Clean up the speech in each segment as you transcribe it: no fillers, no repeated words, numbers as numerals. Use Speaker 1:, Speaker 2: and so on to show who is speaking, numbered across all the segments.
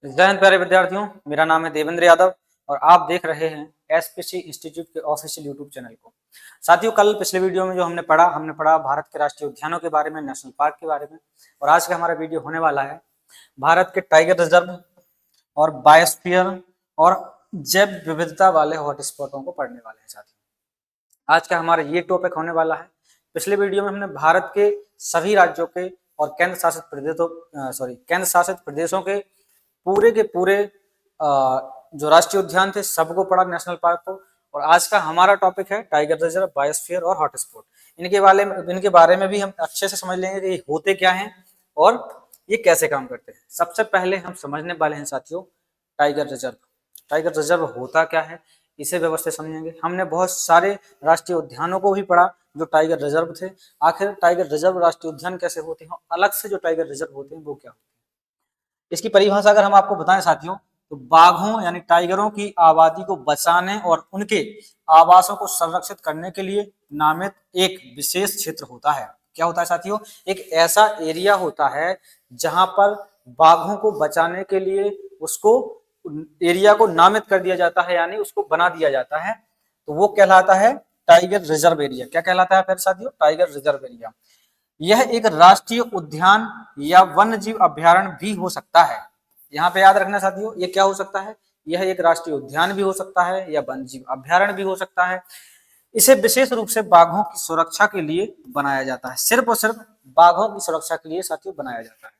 Speaker 1: जय हिंद प्यारे विद्यार्थियों, मेरा नाम है देवेंद्र यादव और आप देख रहे हैं एसपीसी इंस्टीट्यूट के ऑफिशियल यूट्यूब चैनल को। साथियों, कल पिछले वीडियो में जो हमने पढ़ा भारत के राष्ट्रीय उद्यानों के बारे में, नेशनल पार्क के बारे में। और आज का हमारा वीडियो होने वाला है भारत के टाइगर रिजर्व और बायोस्फीयर और जैव विविधता वाले हॉटस्पॉटों को पढ़ने वाले हैं। साथियों, आज का हमारा ये टॉपिक होने वाला है। पिछले वीडियो में हमने भारत के सभी राज्यों के और केंद्र शासित प्रदेशों के पूरे जो राष्ट्रीय उद्यान थे सबको पढ़ा, नेशनल पार्क को। और आज का हमारा टॉपिक है टाइगर रिजर्व, बायोस्फीयर और हॉटस्पॉट। इनके बारे में भी हम अच्छे से समझ लेंगे कि ये होते क्या हैं और ये कैसे काम करते हैं। सबसे पहले हम समझने वाले हैं साथियों टाइगर रिजर्व। टाइगर रिजर्व होता क्या है, इसे व्यवस्थित समझेंगे। हमने बहुत सारे राष्ट्रीय उद्यानों को भी पढ़ा जो टाइगर रिजर्व थे। आखिर टाइगर रिजर्व राष्ट्रीय उद्यान कैसे होते हैं, अलग से जो टाइगर रिजर्व होते हैं वो क्या होते हैं। इसकी परिभाषा अगर हम आपको बताएं साथियों, तो बाघों यानी टाइगरों की आबादी को बचाने और उनके आवासों को संरक्षित करने के लिए नामित एक विशेष क्षेत्र होता है। क्या होता है साथियों? एक ऐसा एरिया होता है जहां पर बाघों को बचाने के लिए उसको एरिया को नामित कर दिया जाता है, यानी उसको बना दिया जाता है। तो वो कहलाता है टाइगर रिजर्व एरिया। क्या कहलाता है फिर साथियों? Tiger reserve area. यह एक राष्ट्रीय उद्यान या वन्य जीव अभ्यारण्य भी हो सकता है। यहाँ पे याद रखना साथियों, ये क्या हो सकता है? यह एक राष्ट्रीय उद्यान भी हो सकता है या वन्य जीव अभ्यारण्य भी हो सकता है। इसे विशेष रूप से बाघों की सुरक्षा के लिए बनाया जाता है। सिर्फ और सिर्फ बाघों की सुरक्षा के लिए साथियों बनाया जाता है।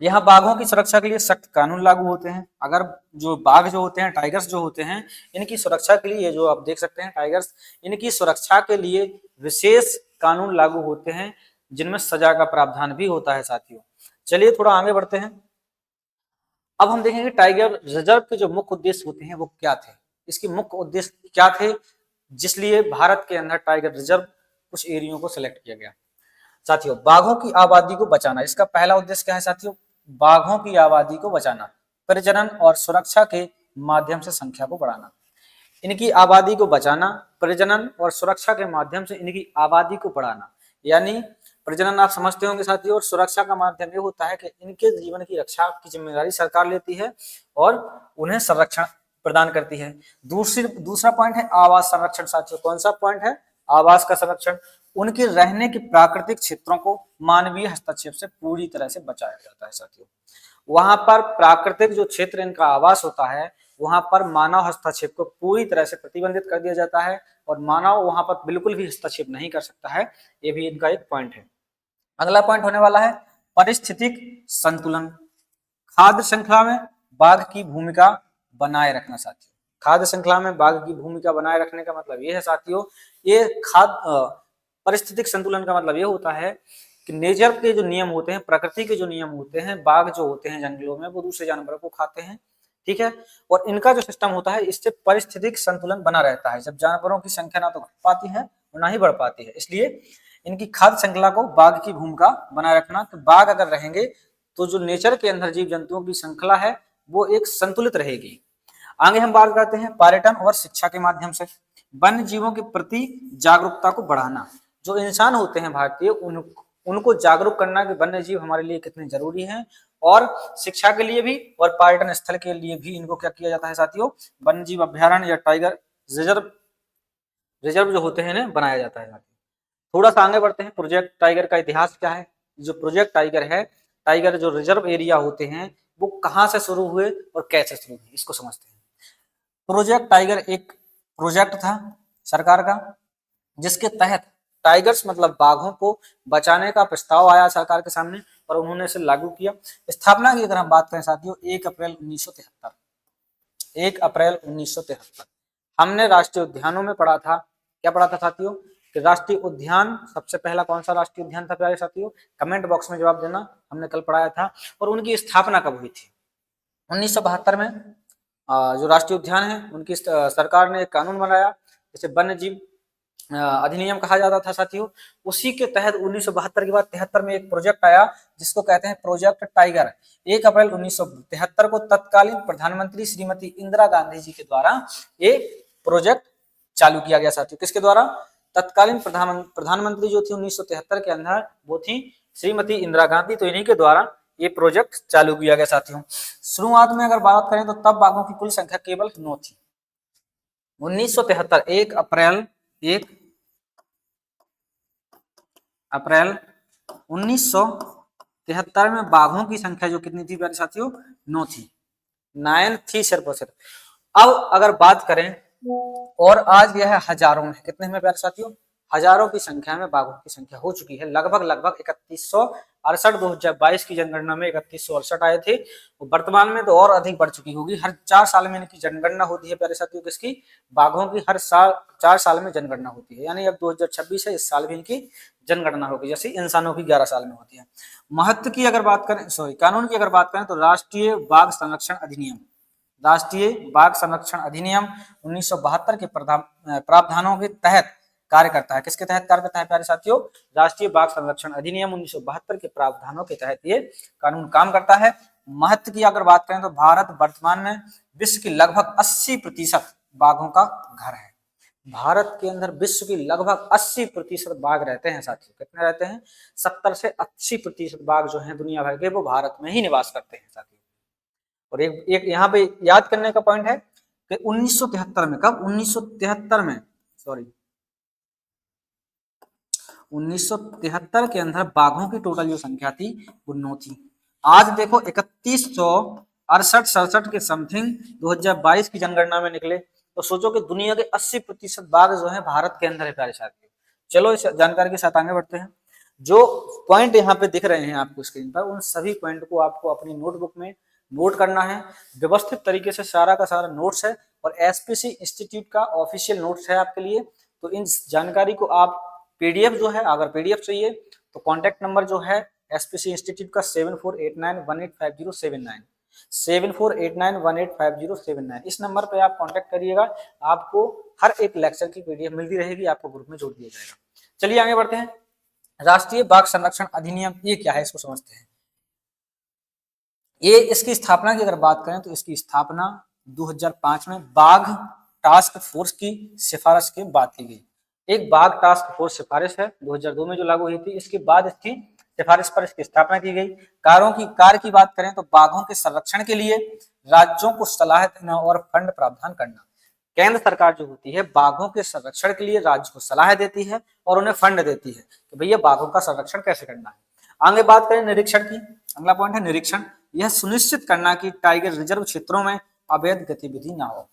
Speaker 1: यहाँ बाघों की सुरक्षा के लिए सख्त कानून लागू होते हैं। अगर जो बाघ जो होते हैं, टाइगर्स जो होते हैं, इनकी सुरक्षा के लिए, जो आप देख सकते हैं टाइगर्स, इनकी सुरक्षा के लिए विशेष कानून लागू होते हैं जिनमें सजा का प्रावधान भी होता है साथियों। चलिए थोड़ा आगे बढ़ते हैं। अब हम देखेंगे टाइगर रिजर्व के जो मुख्य उद्देश्य होते हैं वो क्या थे। इसके मुख्य उद्देश्य क्या थे जिसलिए भारत के अंदर टाइगर रिजर्व कुछ एरियो को सिलेक्ट किया गया। साथियों, बाघों की आबादी को बचाना, इसका पहला उद्देश्य क्या है साथियों? बाघों की आबादी को बचाना, प्रजनन और सुरक्षा के माध्यम से संख्या को बढ़ाना। इनकी आबादी को बचाना, प्रजनन और सुरक्षा के माध्यम से इनकी आबादी को बढ़ाना। यानी प्रजनन आप समझते होंगे साथियों, और सुरक्षा का माध्यम ये होता है कि इनके जीवन की रक्षा की जिम्मेदारी सरकार लेती है और उन्हें संरक्षण प्रदान करती है। दूसरा पॉइंट है आवास संरक्षण। साथियों, कौन सा पॉइंट है? आवास का संरक्षण। उनके रहने के प्राकृतिक क्षेत्रों को मानवीय हस्तक्षेप से पूरी तरह से बचाया जाता है साथियों। वहां पर प्राकृतिक जो क्षेत्र इनका आवास होता है, वहां पर मानव हस्तक्षेप को पूरी तरह से प्रतिबंधित कर दिया जाता है और मानव वहां पर बिल्कुल भी हस्तक्षेप नहीं कर सकता है। ये भी इनका एक पॉइंट है। अगला पॉइंट होने वाला है पारिस्थितिक संतुलन। खाद्य श्रृंखला में बाघ की भूमिका बनाए रखना। साथियों, खाद्य श्रृंखला में बाघ की भूमिका बनाए रखने का मतलब ये है साथियों, ये पारिस्थितिक संतुलन का मतलब ये होता है कि नेचर के जो नियम होते हैं, प्रकृति के जो नियम होते हैं, बाघ जो होते हैं जंगलों में वो दूसरे जानवरों को खाते हैं, ठीक है। और इनका जो सिस्टम होता है, इससे पारिस्थितिक संतुलन बना रहता है। जब जानवरों की संख्या ना तो घट पाती है और ना ही बढ़ पाती है, इसलिए इनकी खाद्य श्रृंखला को बाघ की भूमिका बनाए रखना। कि बाघ अगर रहेंगे तो जो नेचर के अंदर जीव जंतुओं की श्रृंखला है वो एक संतुलित रहेगी। आगे हम बात करते हैं पर्यटन और शिक्षा के माध्यम से वन्य जीवों के प्रति जागरूकता को बढ़ाना। जो इंसान होते हैं भारतीय, उनको जागरूक करना कि वन्य जीव हमारे लिए कितने जरूरी हैं, और शिक्षा के लिए भी और पर्यटन स्थल के लिए भी इनको क्या किया जाता है साथियों? वन्य जीव अभ्यारण्य या टाइगर रिजर्व जो होते हैं इन्हें बनाया जाता है। थोड़ा सा आगे बढ़ते हैं। प्रोजेक्ट टाइगर का इतिहास क्या है? जो प्रोजेक्ट टाइगर है, टाइगर जो रिजर्व एरिया होते हैं वो कहां से शुरू हुए और कैसे शुरू हुए, इसको समझते हैं। प्रोजेक्ट टाइगर एक प्रोजेक्ट था सरकार का, जिसके तहत टाइगर्स मतलब बाघों को बचाने का प्रस्ताव आया सरकार के सामने और उन्होंने इसे लागू किया। स्थापना की अगर हम बात करें साथियों, 1 अप्रैल 1973। हमने राष्ट्रीय उद्यानों में पढ़ा था, क्या पढ़ा था साथियों? कि राष्ट्रीय उद्यान सबसे पहला कौन सा राष्ट्रीय उद्यान था प्यारे साथियों? कमेंट बॉक्स में जवाब देना, हमने कल पढ़ाया था। और उनकी स्थापना कब हुई थी? 1972 में। जो राष्ट्रीय उद्यान है उनकी सरकार ने एक कानून बनाया जिसे वन्य जीव अधिनियम कहा जाता था साथियों। उसी के तहत 1972 के बाद 73 में एक प्रोजेक्ट आया जिसको कहते हैं प्रोजेक्ट टाइगर। 1 अप्रैल 1973 को तत्कालीन प्रधानमंत्री श्रीमती इंदिरा गांधी जी के द्वारा एक प्रोजेक्ट चालू किया गया साथियों। किसके द्वारा? तत्कालीन प्रधानमंत्री जो थी 1973 के अंदर वो थी श्रीमती इंदिरा गांधी। तो इन्हीं के द्वारा ये प्रोजेक्ट चालू किया गया साथियों। शुरुआत में अगर बात करें तो तब बाघों की कुल संख्या केवल 9 थी। 1973 1 अप्रैल 1973 में बाघों की संख्या जो कितनी थी प्यारे साथियों, 9 थी। 9 थी सिर्फ और सिर्फ। अब अगर बात करें और आज यह हजारों में, कितने में प्यारे साथियों, हजारों की संख्या में बाघों की संख्या हो चुकी है। लगभग 3168, 2022 की जनगणना में 3168 आए थे। वर्तमान में तो और अधिक बढ़ चुकी होगी। हर 4 साल में इनकी जनगणना होती है प्यारे साथियों, किसकी, बाघों की। हर साल 4 साल में जनगणना होती है, यानी अब 2026 है, इस साल भी इनकी जनगणना होगी, जैसे इंसानों की 11 साल में होती है। महत्व की अगर बात करें, कानून की अगर बात करें तो राष्ट्रीय बाघ संरक्षण अधिनियम, राष्ट्रीय बाघ संरक्षण अधिनियम 1972 के प्रावधानों के तहत कार्य करता है। किसके तहत कार्य करता है प्यारे साथियों, राष्ट्रीय बाघ संरक्षण अधिनियम 1972 के प्रावधानों के तहत ये कानून काम करता है। महत्व की अगर बात करें तो भारत वर्तमान में विश्व की लगभग 80% बाघों का घर है। भारत के अंदर विश्व की लगभग 80% बाघ रहते हैं साथियों। कितने रहते हैं, 70 से 80% बाघ जो हैं दुनिया भर के, वो भारत में ही निवास करते हैं साथियों। और एक यहाँ पे याद करने का पॉइंट है कि 1973 में, कब, 1973 में, सॉरी 1973 के अंदर बाघों की टोटल जो संख्या थी वो 9 थी। आज देखो 3168-67 के समथिंग 2022 की जनगणना में निकले, तो सोचो कि दुनिया के 80% बाघ जो है भारत के अंदर है प्यारे साथियों। चलो इस जानकारी के साथ आगे बढ़ते हैं। जो पॉइंट यहाँ पे दिख रहे हैं आपको स्क्रीन पर, उन सभी पॉइंट को आपको अपनी नोटबुक में नोट करना है। व्यवस्थित तरीके से सारा का सारा नोट्स है और एसपीसी इंस्टीट्यूट का ऑफिशियल नोट्स है आपके लिए। तो इन जानकारी को आप पीडीएफ जो है, अगर पीडीएफ चाहिए तो कॉन्टैक्ट नंबर जो है एसपीसी इंस्टीट्यूट का 7489185079, 7489185079, इस नंबर पे आप कांटेक्ट करिएगा। आपको हर एक लेक्चर की पीडीएफ मिलती रहेगी, आपको ग्रुप में जोड़ दिया जाएगा। चलिए आगे बढ़ते हैं। राष्ट्रीय बाघ संरक्षण अधिनियम ये क्या है, इसको समझते हैं। ये इसकी स्थापना की अगर बात करें तो इसकी स्थापना 2005 में बाघ टास्क फोर्स की सिफारिश के बाद की गई। एक बाघ टास्क फोर्स सिफारिश है 2002 में जो लागू हुई थी, इसके बाद इसकी सिफारिश पर इसकी स्थापना की गई। कार्य की बात करें तो बाघों के संरक्षण के लिए राज्यों को सलाह देना और फंड प्रावधान करना। केंद्र सरकार जो होती है बाघों के संरक्षण के लिए राज्य को सलाह देती है और उन्हें फंड देती है कि भैया बाघों का संरक्षण कैसे करना है। आगे बात करें निरीक्षण की, अगला पॉइंट है निरीक्षण। यह सुनिश्चित करना कि टाइगर रिजर्व क्षेत्रों में अवैध गतिविधि ना हो।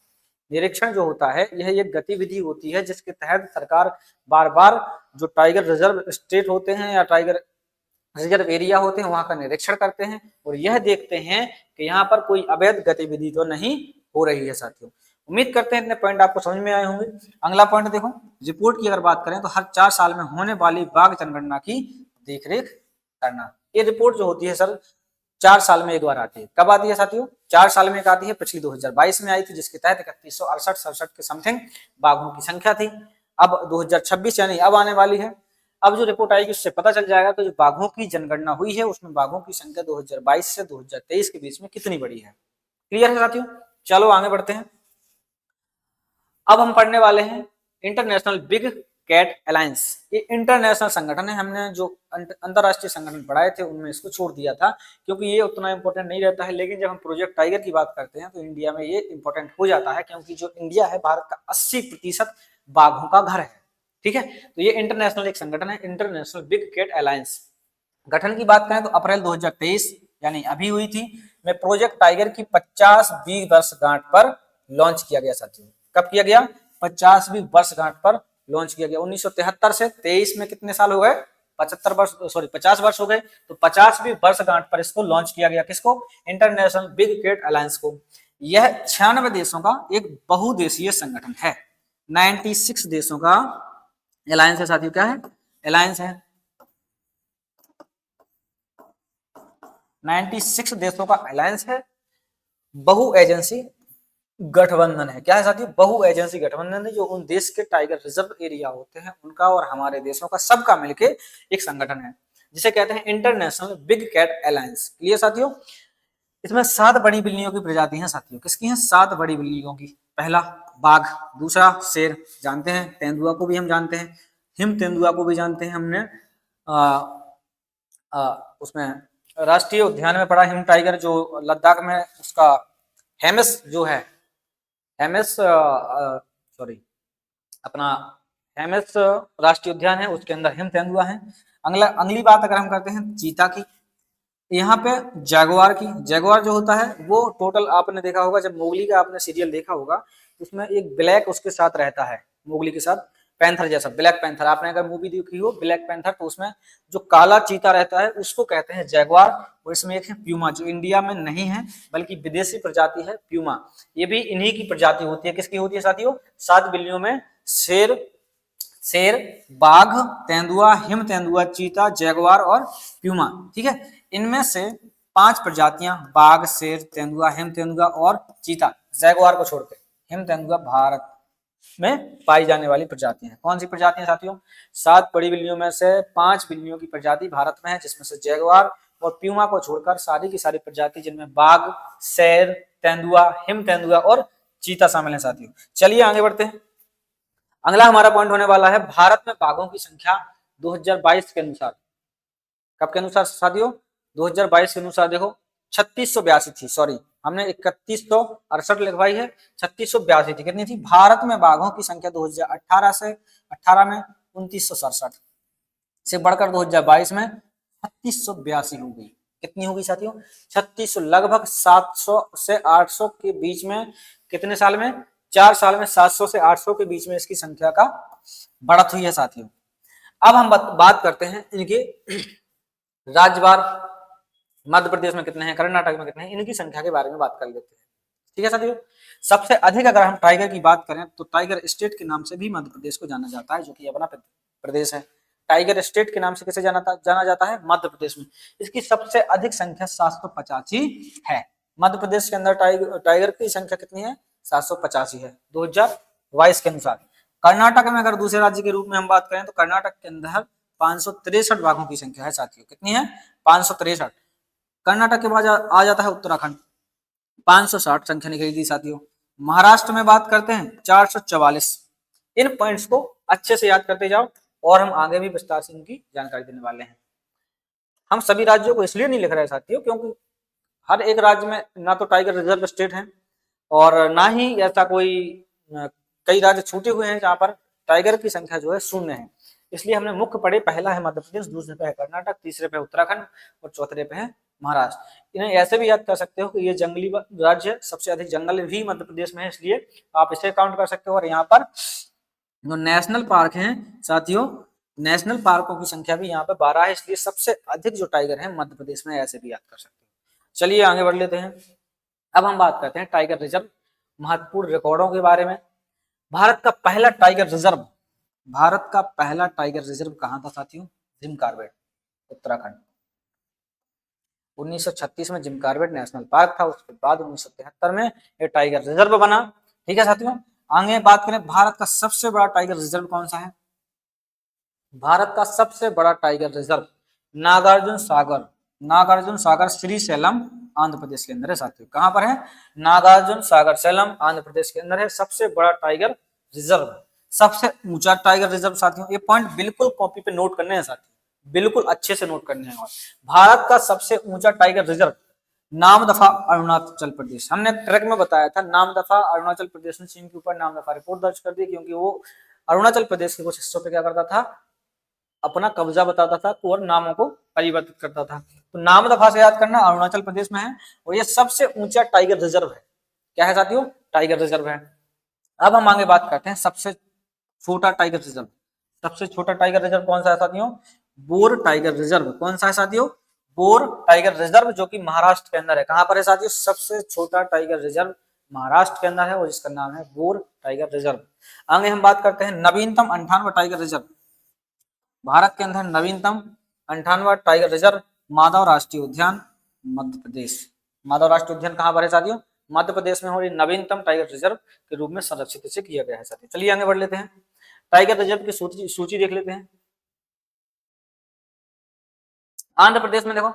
Speaker 1: निरीक्षण जो होता है यह एक गतिविधि होती है जिसके तहत सरकार बार बार जो टाइगर रिजर्व स्टेट होते हैं या टाइगर रिजर्व एरिया होते हैं वहां का निरीक्षण करते हैं और यह देखते हैं कि यहाँ पर कोई अवैध गतिविधि तो नहीं हो रही है साथियों। उम्मीद करते हैं इतने पॉइंट आपको समझ में आए होंगे। अगला पॉइंट देखो, रिपोर्ट की अगर बात करें तो हर 4 साल में होने वाली बाघ जनगणना की देखरेख करना। ये रिपोर्ट जो होती है सर 4 साल में एक बार आती है। कब आती है साथियों, 4 साल में एक आती है। पिछली 2022 में आई थी जिसके तहत 3168-67 के समथिंग बाघों की संख्या थी। अब 2026 यानी अब आने वाली है। अब जो रिपोर्ट आएगी उससे पता चल जाएगा कि जो बाघों की जनगणना हुई है उसमें बाघों की संख्या 2022 से 2023 के बीच में कितनी बड़ी है। क्लियर है साथियों, चलो आगे बढ़ते हैं। अब हम पढ़ने वाले हैं इंटरनेशनल बिग कैट अलायंस। ये इंटरनेशनल संगठन है। हमने जो अंतरराष्ट्रीय संगठन पढ़ाए थे उनमें इसको छोड़ दिया था क्योंकि ये उतना इंपॉर्टेंट नहीं रहता है, लेकिन जब हम प्रोजेक्ट टाइगर की बात करते हैं तो इंडिया में ये इंपॉर्टेंट हो जाता है क्योंकि जो इंडिया है भारत का 80% बाघों का घर है। ठीक है, तो ये इंटरनेशनल एक संगठन है, इंटरनेशनल बिग कैट अलायंस। गठन की बात करें तो अप्रैल 2023 यानी अभी हुई थी में प्रोजेक्ट टाइगर की 50वीं वर्षगांठ पर लॉन्च किया गया साथियों। कब किया गया, 50वीं वर्षगांठ पर लॉन्च किया गया। 1973 से 23 में कितने साल हो गए, 50 वर्ष हो गए। तो 50वीं वर्षगांठ पर इसको लॉन्च किया गया। किसको, इंटरनेशनल बिग कैट अलायंस को। यह 96 देशों का एक बहुदेशीय संगठन है। 96 देशों का अलायंस है साथियों। क्या है, अलायंस है। 96 देशों का अलायंस है। बहु एजेंसी गठबंधन है। क्या है साथियों, बहु एजेंसी गठबंधन है जो उन देश के टाइगर रिजर्व एरिया होते हैं उनका और हमारे देशों का सबका मिलके एक संगठन है जिसे कहते हैं international big cat alliance. Clear साथियों, इसमें 7 बड़ी बिल्लियों की प्रजाति हैं साथियों। किसकी हैं, 7 बड़ी बिल्लियों की। पहला बाघ, दूसरा शेर, जानते हैं तेंदुआ को भी हम जानते हैं, हिम तेंदुआ को भी जानते हैं हमने उसमें राष्ट्रीय उद्यान में पड़ा हिम टाइगर जो लद्दाख में उसका हेमिस जो है, हेमिस सॉरी अपना हेमिस राष्ट्रीय उद्यान है, उसके अंदर हिम तेंदुआ है। अगली बात अगर हम करते हैं चीता की, यहाँ पे जैगुआर की। जैगुआर जो होता है वो टोटल आपने देखा होगा, जब मोगली का आपने सीरियल देखा होगा, उसमें एक ब्लैक उसके साथ रहता है, मोगली के साथ पैंथर जैसा, ब्लैक पैंथर। आपने अगर मूवी देखी हो ब्लैक पैंथर, तो उसमें जो काला चीता रहता है उसको कहते हैं जैगुआर। और इसमें एक है प्यूमा, जो इंडिया में नहीं है बल्कि विदेशी प्रजाति है प्यूमा। ये भी इन्हीं की प्रजाति होती है। किसकी होती है साथियों? 7 बिल्लियों में शेर, बाघ, तेंदुआ, हिम तेंदुआ, चीता, जैगुआर और प्यूमा। ठीक है, इनमें से 5 प्रजातियां बाघ, शेर, तेंदुआ, हिम तेंदुआ और चीता, जैगुआर को छोड़कर हिम तेंदुआ भारत में पाई जाने वाली प्रजातियां हैं। कौन सी प्रजातियां साथियों? 7 बड़ी बिल्लियों में से 5 बिल्लियों की प्रजाति भारत में है, जिसमें से जैगुआर और प्यूमा को छोड़कर सारी की सारी प्रजाति, जिनमें बाघ, शेर, तेंदुआ, हिम तेंदुआ और चीता शामिल है साथियों। चलिए आगे बढ़ते हैं। अगला हमारा पॉइंट होने वाला है भारत में बाघों की संख्या 2022 के अनुसार। कब के अनुसार साथियों? 2022 के अनुसार। देखो 3682 थी, सॉरी हमने 3168 लिखवाई है, 3682 थी। कितनी थी? भारत में बाघों की संख्या 2018 में 2967 से बढ़कर 2022 में 3682 हो गई। कितनी होगी साथियों? 3600, लगभग 700 से 800 के बीच में। कितने साल में? 4 साल में 700 से 800 के बीच में इसकी संख्या का बढ़त हुई है साथियों। अब हम बात करते हैं इनके राज्यवार। मध्य प्रदेश में कितने हैं, कर्नाटक में कितने हैं, इनकी संख्या के बारे में बात कर लेते हैं। ठीक है साथियों, सबसे अधिक अगर हम टाइगर की बात करें तो टाइगर स्टेट के नाम से भी मध्य प्रदेश को जाना जाता है, जो कि अपना प्रदेश है। टाइगर स्टेट के नाम से किसे जाना जाता है? मध्य प्रदेश में। इसकी सबसे अधिक संख्या 785 है। मध्य प्रदेश के अंदर टाइगर की संख्या कितनी है? 785 है 2022 के अनुसार। कर्नाटक में अगर दूसरे राज्य के रूप में हम बात करें तो कर्नाटक के अंदर 563 बाघों की संख्या है साथियों। कितनी है? 563। कर्नाटक के बाद आ जाता है उत्तराखंड, 560 संख्या निकली थी साथियों। महाराष्ट्र में बात करते हैं 444। इन पॉइंट्स को अच्छे से याद करते जाओ और हम आगे भी विस्तार से इनकी जानकारी देने वाले हैं। हम सभी राज्यों को इसलिए नहीं लिख रहे साथियों क्योंकि हर एक राज्य में ना तो टाइगर रिजर्व स्टेट है और ना ही ऐसा कोई कई राज्य छूटे हुए हैं जहां पर टाइगर की संख्या जो है 0 है। इसलिए हमने मुख्य पढ़े, पहला है मध्य प्रदेश, दूसरे पे है कर्नाटक, तीसरे पे उत्तराखंड और चौथे पे है महाराष्ट्र। इन्हें ऐसे भी याद कर सकते हो कि ये जंगली राज्य है, सबसे अधिक जंगल भी मध्य प्रदेश में है, इसलिए आप इसे काउंट कर सकते हो। और यहाँ पर जो नेशनल पार्क हैं साथियों, नेशनल पार्कों की संख्या भी यहाँ पे 12 है, इसलिए सबसे अधिक जो टाइगर है मध्य प्रदेश में, ऐसे भी याद कर सकते हो। चलिए आगे बढ़ लेते हैं। अब हम बात करते हैं टाइगर रिजर्व महत्वपूर्ण रिकॉर्डों के बारे में। भारत का पहला टाइगर रिजर्व, भारत का पहला टाइगर रिजर्व कहाँ था साथियों? Jim Corbett, Uttarakhand. 1936 में जिम कॉर्बेट नेशनल पार्क था, उसके बाद 1973 में ये टाइगर रिजर्व बना। ठीक है साथियों, आगे बात करें भारत का सबसे बड़ा टाइगर रिजर्व कौन सा है? भारत का सबसे बड़ा टाइगर रिजर्व नागार्जुन सागर, नागार्जुन सागर श्रीशैलम आंध्र प्रदेश के अंदर है साथियों। कहां पर है? नागार्जुन सागर सैलम आंध्र प्रदेश के अंदर है सबसे बड़ा टाइगर रिजर्व, सबसे ऊंचा टाइगर रिजर्व साथियों। ये पॉइंट बिल्कुल कॉपी पे नोट करने हैं साथियों, बिल्कुल अच्छे से नोट करने हैं। भारत का सबसे ऊंचा टाइगर रिजर्व नामदफा अरुणाचल प्रदेश। हमने ट्रैक में बताया था नामदफा अरुणाचल प्रदेश ने चीन के ऊपर नामदफा रिपोर्ट दर्ज कर दी, क्योंकि वो अरुणाचल प्रदेश के कुछ हिस्सों पे क्या करता था? अपना कब्जा बताता था और नामों को परिवर्तित करता था। तो नाम दफा से याद करना, अरुणाचल प्रदेश में है और ये सबसे ऊंचा टाइगर रिजर्व है। क्या है साथियों? टाइगर रिजर्व है। अब हम आगे बात करते हैं सबसे छोटा टाइगर रिजर्व। सबसे छोटा टाइगर रिजर्व कौन सा है साथियों? Bore tiger reserve. कौन सा है साथियों? बोर टाइगर रिजर्व, जो कि महाराष्ट्र के अंदर है। कहां पर है साथियों? सबसे छोटा टाइगर रिजर्व महाराष्ट्र के अंदर है और जिसका नाम है बोर टाइगर रिजर्व। आगे हम बात करते हैं नवीनतम 98वां टाइगर रिजर्व। भारत के अंदर नवीनतम 98वां टाइगर रिजर्व माधव राष्ट्रीय उद्यान, मध्य प्रदेश। माधव राष्ट्रीय उद्यान कहां पर है साथियों? मध्य प्रदेश में। और नवीनतम टाइगर रिजर्व के रूप में संरक्षित इसे किया गया है साथियों। चलिए आगे बढ़ लेते हैं, टाइगर रिजर्व की सूची देख लेते हैं। आंध्र प्रदेश में देखो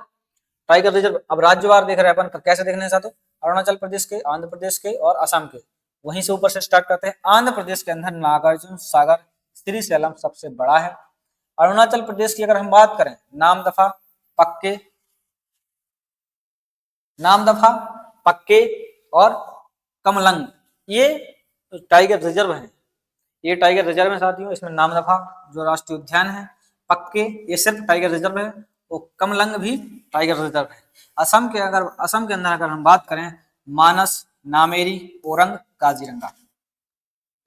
Speaker 1: टाइगर रिजर्व, अब राज्यवार देख रहे हैं अपन, कैसे देखने हैं साथियों? अरुणाचल प्रदेश के, आंध्र प्रदेश के और असम के, वहीं से ऊपर से स्टार्ट करते हैं। आंध्र प्रदेश के अंदर नागार्जुन सागर श्रीशैलम सबसे बड़ा है। अरुणाचल प्रदेश की अगर हम बात करें नामदफा, पक्के, नामदफा, पक्के और कमलंग, ये टाइगर रिजर्व है। ये टाइगर रिजर्व है साथियों। इसमें नामदफा जो राष्ट्रीय उद्यान है, पक्के ये सिर्फ टाइगर रिजर्व है, और कमलंग भी टाइगर रिजर्व है। असम के अंदर अगर हम बात करें, मानस, नामेरी, ओरंग, काजीरंगा,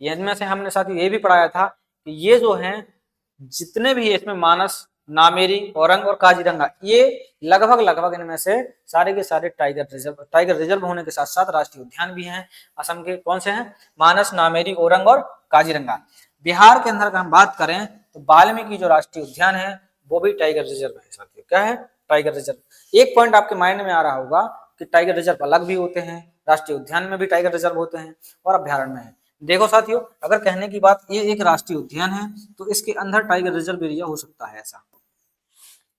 Speaker 1: इनमें से हमने साथियों ये भी पढ़ाया था कि ये जो हैं जितने भी इसमें मानस, नामेरी, औरंग और काजीरंगा, ये लगभग इनमें से सारे के सारे टाइगर रिजर्व होने के साथ साथ राष्ट्रीय उद्यान भी हैं। असम के कौन से हैं? मानस, नामेरी, औरंग और काजीरंगा। बिहार के अंदर अगर हम बात करें तो वाल्मीकि जो राष्ट्रीय उद्यान है वो भी टाइगर रिजर्व है साथियों। क्या है? Tiger reserve. एक पॉइंट आपके माइंड में आ रहा होगा कि टाइगर रिजर्व अलग भी होते हैं, राष्ट्रीय उद्यान में भी टाइगर रिजर्व होते हैं और अभ्यारण्य में है। देखो साथियों, अगर कहने की बात, ये एक राष्ट्रीय उद्यान है तो इसके अंदर टाइगर रिजर्व एरिया हो सकता है, ऐसा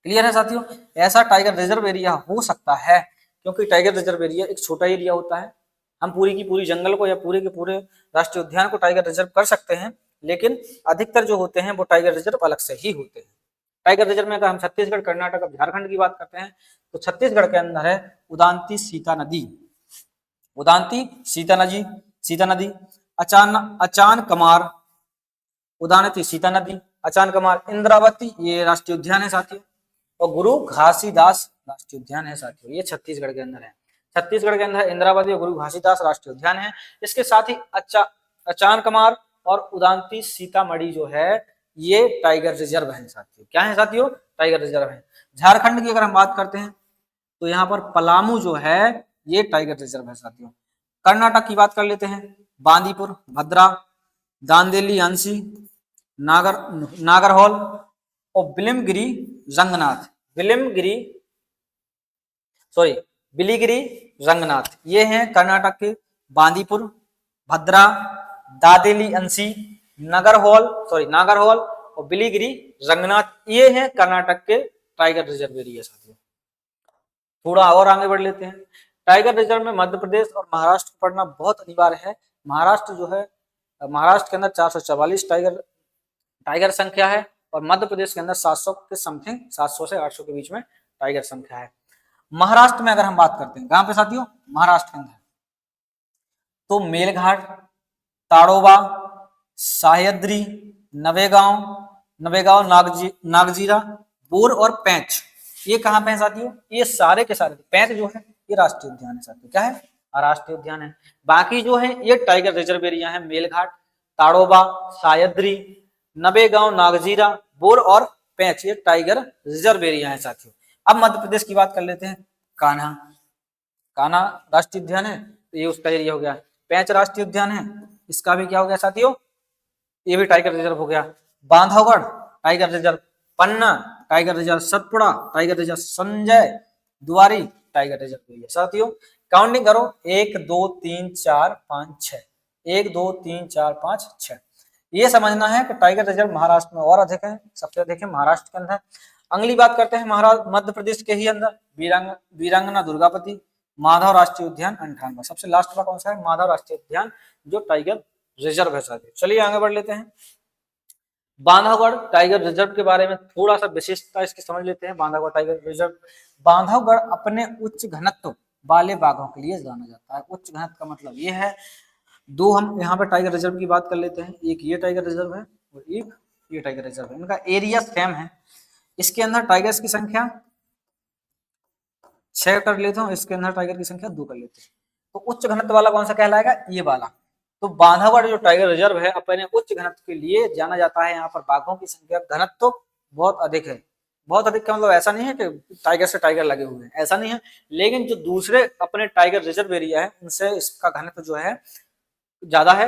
Speaker 1: क्लियर है साथियों? ऐसा टाइगर रिजर्व एरिया हो सकता है क्योंकि टाइगर रिजर्व एरिया एक छोटा एरिया होता है। हम पूरी की पूरी जंगल को या पूरे के पूरे राष्ट्रीय उद्यान को टाइगर रिजर्व कर सकते हैं, लेकिन अधिकतर जो होते हैं वो टाइगर रिजर्व अलग से ही होते हैं। टाइगर रिजर्व में अगर हम छत्तीसगढ़, कर्नाटक और झारखंड की बात करते हैं तो छत्तीसगढ़ के अंदर है उदांती सीता नदी, उदांती सीता नदी, अचान कमार, उदांती सीता नदी, अचान कमार, इंद्रावती ये राष्ट्रीय उद्यान है साथियों, और गुरु घासीदास राष्ट्रीय उद्यान है साथियों। ये छत्तीसगढ़ के अंदर है। छत्तीसगढ़ के अंदर इंद्रावती और गुरु घासीदास राष्ट्रीय उद्यान है। इसके साथ ही अचान कमार और उदांती सीतामढ़ी जो है ये टाइगर रिजर्व है साथियों। क्या है साथियों? टाइगर रिजर्व है। झारखंड की अगर हम बात करते हैं तो यहाँ पर पलामू जो है ये टाइगर रिजर्व है साथियों। कर्नाटक की बात कर लेते हैं, बांदीपुर, भद्रा, दांदेली, अंसी, नागरहोल और बिलीगिरी रंगनाथ, ये हैं कर्नाटक के। बांदीपुर, भद्रा, दादेली अंसी, नागरहोल और बिलीगिरी रंगनाथ, ये हैं कर्नाटक के टाइगर रिजर्व एरिया साथियों। थोड़ा और आगे बढ़ लेते हैं। टाइगर रिजर्व में मध्य प्रदेश और महाराष्ट्र को पढ़ना बहुत अनिवार्य है। महाराष्ट्र जो है, महाराष्ट्र के अंदर 444 टाइगर संख्या है और मध्य प्रदेश के अंदर 700 के समथिंग, 700 से 800 के बीच में टाइगर संख्या है। महाराष्ट्र में अगर हम बात करते हैं, कहां पे साथियों? महाराष्ट्र के अंदर तो मेलघाट, ताड़ोबा, सह्याद्री, नवेगांव, नागजीरा, बोर और पैंच, ये कहां पे है साथियों? ये सारे के सारे, पैंच जो है ये राष्ट्रीय उद्यान है साथियों। क्या है? राष्ट्रीय उद्यान है। बाकी जो है ये टाइगर रिजर्व एरिया है। मेलघाट, ताड़ोबा, सह्याद्री, नवेगांव, नागजीरा, बोर और पैंच, ये टाइगर रिजर्व एरिया है साथियों। अब मध्य प्रदेश की बात कर लेते हैं। कान्हा राष्ट्रीय उद्यान है तो ये उसका एरिया हो गया। पैंच राष्ट्रीय उद्यान है, इसका भी क्या हो गया साथियों? ये भी टाइगर रिजर्व हो गया। Bandhavgarh tiger reserve, Panna tiger reserve, Satpura tiger reserve, Sanjay Duari tiger reserve area साथियों। काउंटिंग करो, 1 2 3 4 5 6, 1 2 3 4 5 6। ये समझना है कि टाइगर रिजर्व महाराष्ट्र में और अधिक है, सबसे अधिक है महाराष्ट्र के अंदर। अगली बात करते हैं महाराष्ट्र मध्य प्रदेश के ही अंदर, वीरांगना दुर्गावती, माधव राष्ट्रीय उद्यान 98। सबसे लास्ट में कौन सा है? माधव राष्ट्रीय उद्यान जो टाइगर रिजर्व है साथियों। चलिए आगे बढ़ लेते हैं। बांधवगढ़ टाइगर रिजर्व के बारे में थोड़ा सा विशेषता इसकी समझ लेते हैं। बांधवगढ़ टाइगर रिजर्व, बांधवगढ़ अपने उच्च घनत्व वाले बाघों के लिए जाना जाता है। उच्च घनत्व का मतलब ये है, दो हम यहाँ पे टाइगर रिजर्व की बात कर लेते हैं। एक ये टाइगर रिजर्व है और एक ये टाइगर रिजर्व है। इनका एरिया सेम है। इसके अंदर टाइगर्स की संख्या 6 कर लेते हैं, इसके अंदर टाइगर की संख्या 2 कर लेते हैं। तो उच्च घनत्व वाला कौन सा कहलाएगा? ये वाला। तो बांधवगढ़ जो टाइगर रिजर्व है अपने उच्च घनत्व के लिए जाना जाता है। यहाँ पर बाघों की संख्या घनत्व बहुत अधिक है। बहुत अधिक का मतलब ऐसा नहीं है कि टाइगर से टाइगर लगे हुए हैं, ऐसा नहीं है, लेकिन जो दूसरे अपने टाइगर रिजर्व एरिया है उनसे इसका घनत्व जो है ज्यादा है।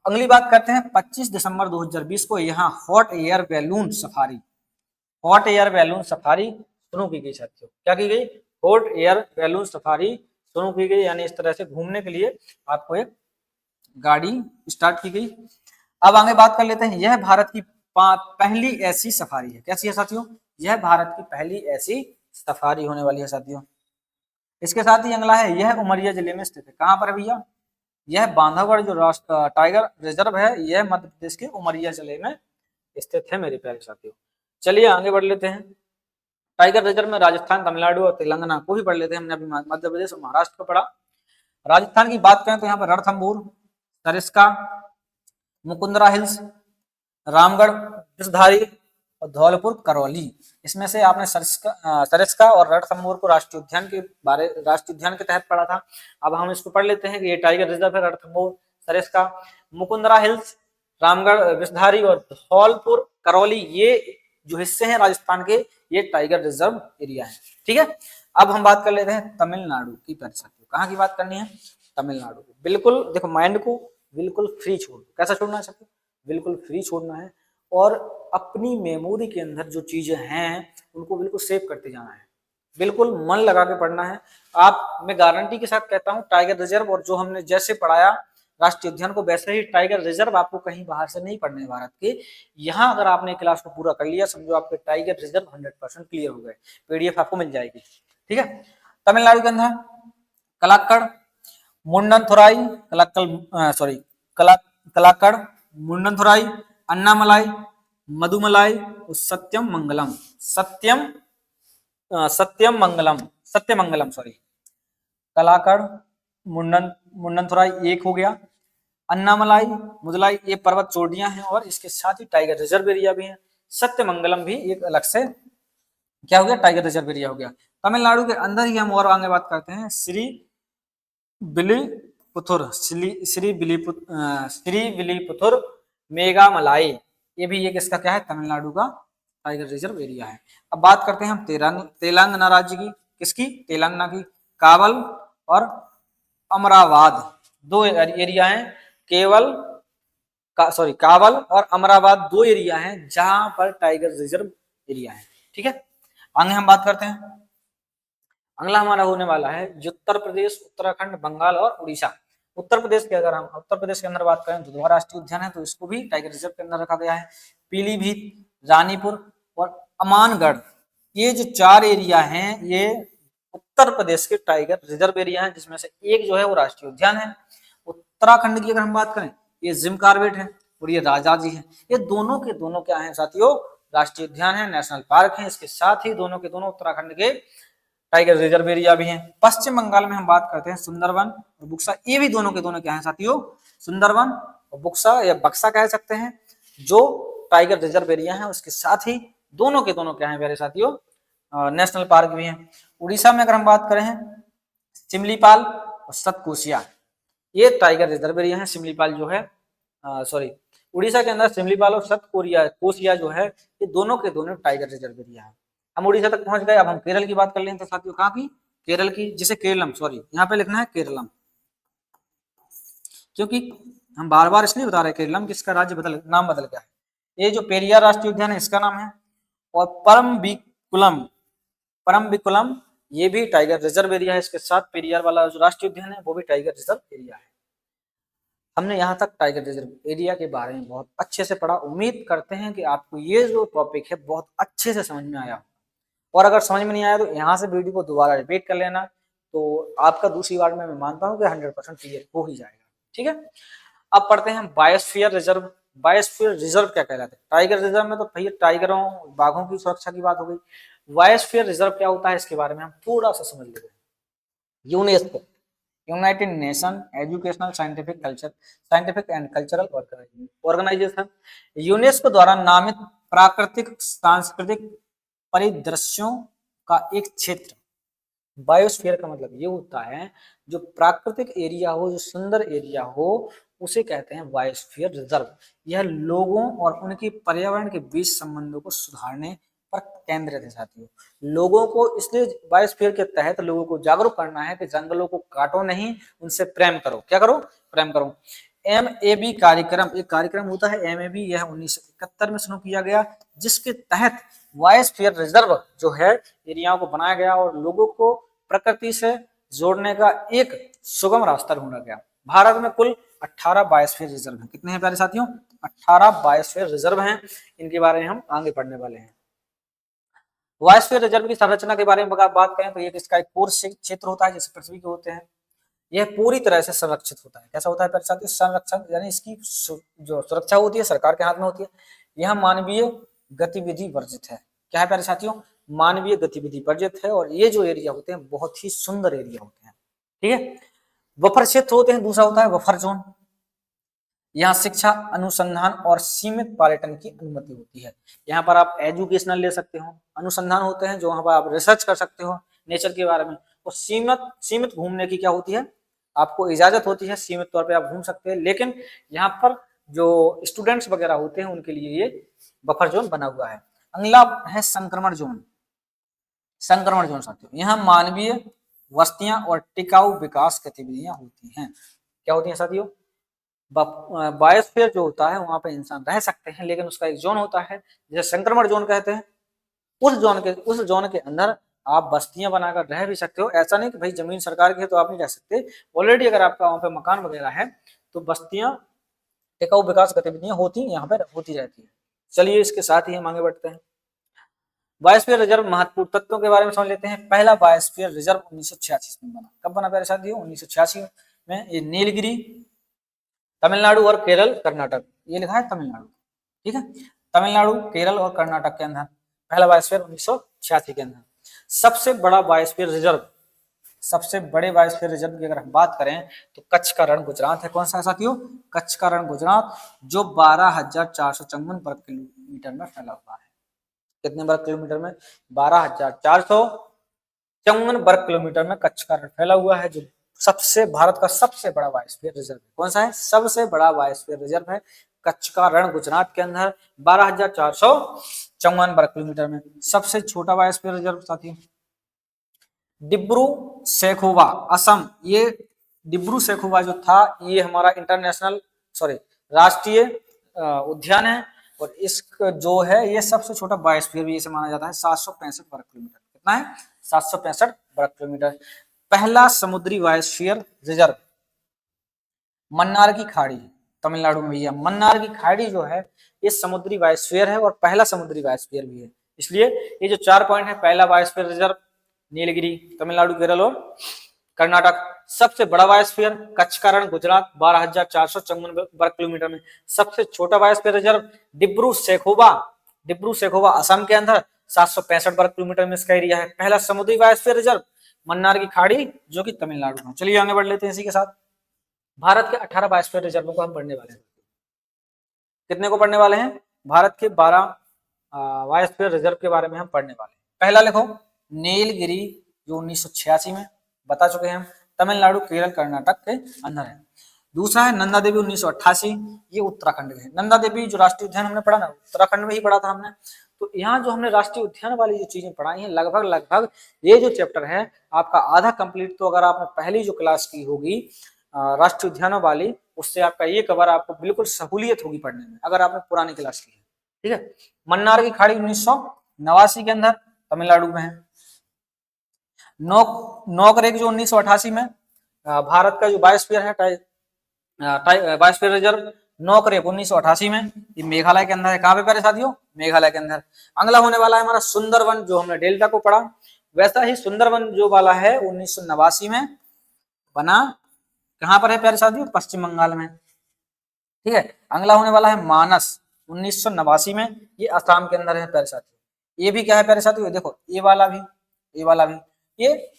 Speaker 1: अगली बात करते हैं 25 दिसंबर 2020 को यहाँ हॉट एयर बैलून सफारी शुरू की गई साथियों। क्या की गई? हॉट एयर बैलून सफारी शुरू की गई, यानी इस तरह से घूमने के लिए आपको एक गाड़ी स्टार्ट की गई। अब आगे बात कर लेते हैं। यह भारत की पहली ऐसी सफारी है। कैसी है साथियों? यह भारत की पहली ऐसी सफारी होने वाली है साथियों। इसके साथ ही अगला है, यह उमरिया जिले में स्थित है। कहां पर है भैया? यह बांधवगढ़ जो टाइगर रिजर्व है यह मध्य प्रदेश के उमरिया जिले में स्थित है मेरे प्यारे साथियों। चलिए आगे बढ़ लेते हैं। टाइगर रिजर्व में राजस्थान, तमिलनाडु और तेलंगाना को भी पढ़ लेते हैं, हमने अभी मध्य प्रदेश और महाराष्ट्र को पढ़ा। राजस्थान की बात करें तो यहाँ पर रणथंभौर, सरिस्का, मुकुंदरा हिल्स, रामगढ़, विषधारी और धौलपुर करौली। इसमें से आपने सरिस्का और रणथंभौर को राष्ट्रीय उद्यान के तहत पढ़ा था। अब हम इसको पढ़ लेते हैं कि ये टाइगर रिजर्व है रणथंभौर, सरिस्का, मुकुंदरा हिल्स, रामगढ़, विषधारी और धौलपुर करौली, ये जो हिस्से हैं राजस्थान के, ये टाइगर रिजर्व एरिया है। ठीक है, अब हम बात कर लेते हैं तमिलनाडु की परिषद। कहाँ की बात करनी है? तमिलनाडु। बिल्कुल देखो, माइंड को बिल्कुल फ्री छोड़, कैसा छोड़ना है? बिल्कुल फ्री छोड़ना है और अपनी मेमोरी के अंदर जो चीजें हैं उनको बिल्कुल सेव करते जाना है, बिल्कुल मन लगा के पढ़ना है। आप, मैं गारंटी के साथ कहता हूँ, टाइगर रिजर्व और जो हमने जैसे पढ़ाया राष्ट्रीय उद्यान को, वैसे ही टाइगर रिजर्व आपको कहीं बाहर से नहीं पढ़ने भारत के। यहाँ अगर आपने क्लास को पूरा कर लिया, समझो आपके टाइगर रिजर्व 100% क्लियर हो गए। पीडीएफ आपको मिल जाएगी। ठीक है, तमिलनाडु के अंदर कलाक्कड़, मुंडनथुराई, कलाक्कड़, मुंडनथुराई, अन्नामलाई, मधुमलाई, सत्यमंगलम, कलाक्कड़, मुंडनथुराई एक हो गया, अन्नामलाई, मुदलाई, ये पर्वत चोटियां हैं और इसके साथ ही टाइगर रिजर्व एरिया भी है। सत्यमंगलम भी एक अलग से क्या हो गया? टाइगर रिजर्व एरिया हो गया। तमिलनाडु के अंदर ही हम और आगे बात करते हैं श्री विलीपुथुर मेघामलाई, ये भी एक इसका क्या है? तमिलनाडु का टाइगर रिजर्व एरिया है। अब बात करते हैं हम तेलंगाना राज्य की। किसकी? तेलंगाना की। कावल और अमरावाद दो एरिया हैं। कावल और अमरावाद दो एरिया हैं जहां पर टाइगर रिजर्व एरिया है। ठीक है, आगे हम बात करते हैं। अगला हमारा होने वाला है उत्तर प्रदेश, उत्तराखंड, बंगाल और उड़ीसा। उत्तर प्रदेश के अंदर बात करें तो दुधवा राष्ट्रीय उद्यान है, तो इसको भी टाइगर रिजर्व के अंदर रखा गया है। पीलीभीत, रानीपुर और अमानगढ़, ये जो चार एरिया हैं ये उत्तर प्रदेश के टाइगर रिजर्व एरिया है, जिसमें से एक जो है वो राष्ट्रीय उद्यान है। उत्तराखंड की अगर हम बात करें, ये जिम कार्बेट है और ये राजाजी है। ये दोनों के दोनों क्या है साथियों? राष्ट्रीय उद्यान है, नेशनल पार्क है। इसके साथ ही दोनों के दोनों उत्तराखंड के टाइगर रिजर्व एरिया भी हैं। पश्चिम बंगाल में हम बात करते हैं सुंदरवन और बुक्सा, ये भी दोनों के दोनों क्या हैं साथियों? सुंदरवन और बुक्सा या बक्सा कह सकते हैं, जो टाइगर रिजर्व एरिया है। उसके साथ ही दोनों के दोनों क्या हैं प्यारे साथियों? नेशनल पार्क भी हैं। उड़ीसा में अगर हम बात करें सिमलीपाल और सतकोसिया, ये टाइगर रिजर्व एरिया है। सिमलीपाल जो है उड़ीसा के अंदर सिमलीपाल और कोसिया जो है, ये दोनों के दोनों टाइगर रिजर्व एरिया है। हम उड़ीसा तक पहुंच गए। अब हम केरल की बात कर लें तो साथियों, कहाँ की? केरल की, जिसे केरलम, यहाँ पे लिखना है केरलम, क्योंकि हम बार बार इसलिए बता रहे हैं केरलम, किसका राज्य नाम बदल गया है। ये जो पेरियार राष्ट्रीय उद्यान है इसका नाम है, और परम्बिकुलम ये भी टाइगर रिजर्व एरिया है। इसके साथ पेरियार वाला जो राष्ट्रीय उद्यान है वो भी टाइगर रिजर्व एरिया है। हमने यहाँ तक टाइगर रिजर्व एरिया के बारे में बहुत अच्छे से पढ़ा। उम्मीद करते हैं कि आपको ये जो टॉपिक है बहुत अच्छे से समझ में आया, और अगर समझ में नहीं आया तो यहाँ से वीडियो को दोबारा रिपीट कर लेना, तो आपका दूसरी बार में मैं मानता हूँ कि 100% क्लियर हो ही जाएगा। ठीक है, अब पढ़ते हैं बायोस्फीयर रिजर्व। बायोस्फीयर रिजर्व क्या कहलाता है? टाइगर रिजर्व में तो भैया टाइगरों, बाघों की सुरक्षा की बात हो गई। बायोस्फीयर रिजर्व क्या होता है इसके बारे में हम थोड़ा सा समझ लेते हैं। UNESCO, United Nation Educational Scientific and Cultural Organization, UNESCO द्वारा नामित प्राकृतिक सांस्कृतिक परिदृश्यों का एक क्षेत्र। बायोस्फीयर का मतलब ये होता है जो प्राकृतिक एरिया हो, जो सुंदर एरिया हो, उसे कहते हैं बायोस्फीयर रिजर्व। यह लोगों और उनकी पर्यावरण के बीच संबंधों को सुधारने पर केंद्रित है साथियों। लोगों को इसलिए बायोस्फीयर के तहत लोगों को जागरूक करना है कि जंगलों को काटो नहीं, उनसे प्रेम करो। क्या करो? प्रेम करो। MAB कार्यक्रम, एक कार्यक्रम होता है MAB, यह 1971 में शुरू किया गया, जिसके तहत बायोस्फीयर रिजर्व जो है एरियाओं को बनाया गया और लोगों को प्रकृति से जोड़ने का एक सुगम रास्ता ढूंढा गया। भारत में कुल 18 बायोस्फीयर रिजर्व हैं। कितने हैं प्यारे साथियों? 18 बायोस्फीयर रिजर्व हैं। इनके बारे में हम आगे पढ़ने वाले हैं। बायोस्फीयर रिजर्व की संरचना के बारे में बात करें तो इसका एक कोर क्षेत्र होता है जैसे पृथ्वी के होते हैं। यह पूरी तरह से संरक्षित होता है। कैसा होता है प्यारे साथियों? संरक्षण, यानी इसकी जो सुरक्षा होती है सरकार के हाथ में होती है। यह मानवीय गतिविधि वर्जित है। क्या है प्यारे साथियों? मानवीय गतिविधि वर्जित है, और ये जो एरिया होते हैं बहुत ही सुंदर एरिया होते हैं। ठीक है, बफर क्षेत्र होते हैं, दूसरा होता है बफर जोन। यहाँ शिक्षा, अनुसंधान और सीमित पर्यटन की अनुमति होती है। यहाँ पर आप एजुकेशनल ले सकते हो, अनुसंधान होते हैं जो वहां पर आप रिसर्च कर सकते हो नेचर के बारे में, और सीमित घूमने की क्या होती है, आपको इजाजत होती है, सीमित तौर पे आप घूम सकते हैं। लेकिन यहाँ पर जो स्टूडेंट्स वगैरह होते हैं उनके लिए ये बफर जोन बना हुआ है। अगला है संक्रमण जोन। संक्रमण जोन साथियों, यहाँ मानवीय वस्तियां और टिकाऊ विकास गतिविधियां होती हैं। क्या होती हैं साथियों, बायोस्फीयर जो होता है वहां पे इंसान रह सकते हैं, लेकिन उसका एक जोन होता है जिसे संक्रमण जोन कहते हैं। उस जोन के अंदर आप बस्तियां बनाकर रह भी सकते हो। ऐसा नहीं कि भाई जमीन सरकार की है तो आप नहीं रह सकते, ऑलरेडी अगर आपका वहां पे मकान वगैरह है तो बस्तियां, टिकाऊ विकास गतिविधियां होती यहाँ पे होती रहती है। चलिए इसके साथ ही हम आगे बढ़ते हैं। बायोस्फीयर रिजर्व महत्वपूर्ण तत्वों के बारे में समझ लेते हैं। पहला बायोस्फीयर रिजर्व 1986 में बना। कब बना प्यारे साथियों, 1986 में। ये नीलगिरी, तमिलनाडु और केरल, कर्नाटक, ये लिखा है तमिलनाडु। ठीक है, तमिलनाडु, केरल और कर्नाटक के अंदर पहला बायोस्फीयर 1986 के अंदर। सबसे बड़ा बायोस्फीयर रिजर्व, सबसे बड़े बायोस्फीयर रिजर्व की अगर हम बात करें तो कच्छ का रण गुजरात है। कौन सा है साथियों, कच्छ का रण गुजरात, जो 12,454 वर्ग किलोमीटर में फैला हुआ है। कितने वर्ग किलोमीटर में, 12,454 वर्ग किलोमीटर में कच्छ का रण फैला हुआ है, जो सबसे भारत का सबसे बड़ा बायोस्फीयर रिजर्व है। कौन सा है, सबसे बड़ा बायोस्फीयर रिजर्व है कच्छ का रण गुजरात के अंदर, 12,454 वर्ग किलोमीटर में। सबसे छोटा बायोस्फीयर रिजर्व साथियों डिब्रू सैखोवा, असम। ये डिब्रू सैखोवा जो था ये हमारा राष्ट्रीय उद्यान है, और इसका जो है ये सबसे छोटा बायोस्फीयर भी इसे माना जाता है। 765 वर्ग किलोमीटर। कितना है, 765 वर्ग किलोमीटर। पहला समुद्री बायोस्फीयर रिजर्व मन्नार की खाड़ी, तमिलनाडु में। भैया मन्नार की खाड़ी जो है ये समुद्री बायोस्फीयर है और पहला समुद्री बायोस्फीयर भी है। इसलिए ये जो 4 पॉइंट है, पहला बायोस्फीयर रिजर्व नीलगिरी, तमिलनाडु, केरल और कर्नाटक। सबसे बड़ा बायोस्फीयर कच्छ का रण गुजरात, 12,454 वर्ग किलोमीटर में। सबसे छोटा बायोस्फीयर रिजर्व डिब्रू सैखोवा असम के अंदर, 765 वर्ग किलोमीटर में इसका एरिया है। पहला समुद्री बायोस्फीयर रिजर्व मन्नार की खाड़ी, जो कि तमिलनाडु में। चलिए आगे बढ़ लेते हैं इसी के साथ। भारत के 18 बायोस्फीयर रिजर्वों को हम पढ़ने वाले हैं। कितने को पढ़ने वाले हैं, भारत के 12 बायोस्फीयर रिजर्व के बारे में हम पढ़ने वाले हैं। पहला लिखो नीलगिरी, जो 1986 में बता चुके हैं हम, तमिलनाडु, केरल, कर्नाटक के अंदर है। दूसरा है नंदा देवी, 1988, ये उत्तराखंड में है। नंदा देवी जो राष्ट्रीय उद्यान हमने पढ़ा ना, उत्तराखंड में ही पढ़ा था हमने। तो यहाँ जो हमने राष्ट्रीय उद्यान वाली जो चीजें पढ़ाई हैं, लगभग ये जो चैप्टर है आपका आधा कंप्लीट, तो अगर आपने पहली जो क्लास की होगी राष्ट्रीय उद्यानों वाली, उससे आपका ये कवर आपको बिल्कुल सहूलियत होगी पढ़ने में, अगर आपने पुरानी क्लास की है। ठीक है, मन्नार की खाड़ी 1989 के अंदर तमिलनाडु में है। नौकरेक जो 1988 में भारत का जो बायोस्फीयर है, बायोस्फीयर रिजर्व नौकरेक 1988 में, ये मेघालय के अंदर है। कहाँ पे प्यारे साथियों, मेघालय के अंदर। अगला होने वाला है हमारा सुंदरवन, जो हमने डेल्टा को पढ़ा, वैसा ही सुंदरवन जो वाला है 1989 में बना। कहाँ पर है प्यारे साथियों, पश्चिम बंगाल में। ठीक है, अगला होने वाला है मानस, 1989 में, ये असम के अंदर है प्यारे साथियों। ये भी क्या है प्यारे साथियों, देखो ये वाला भी, ये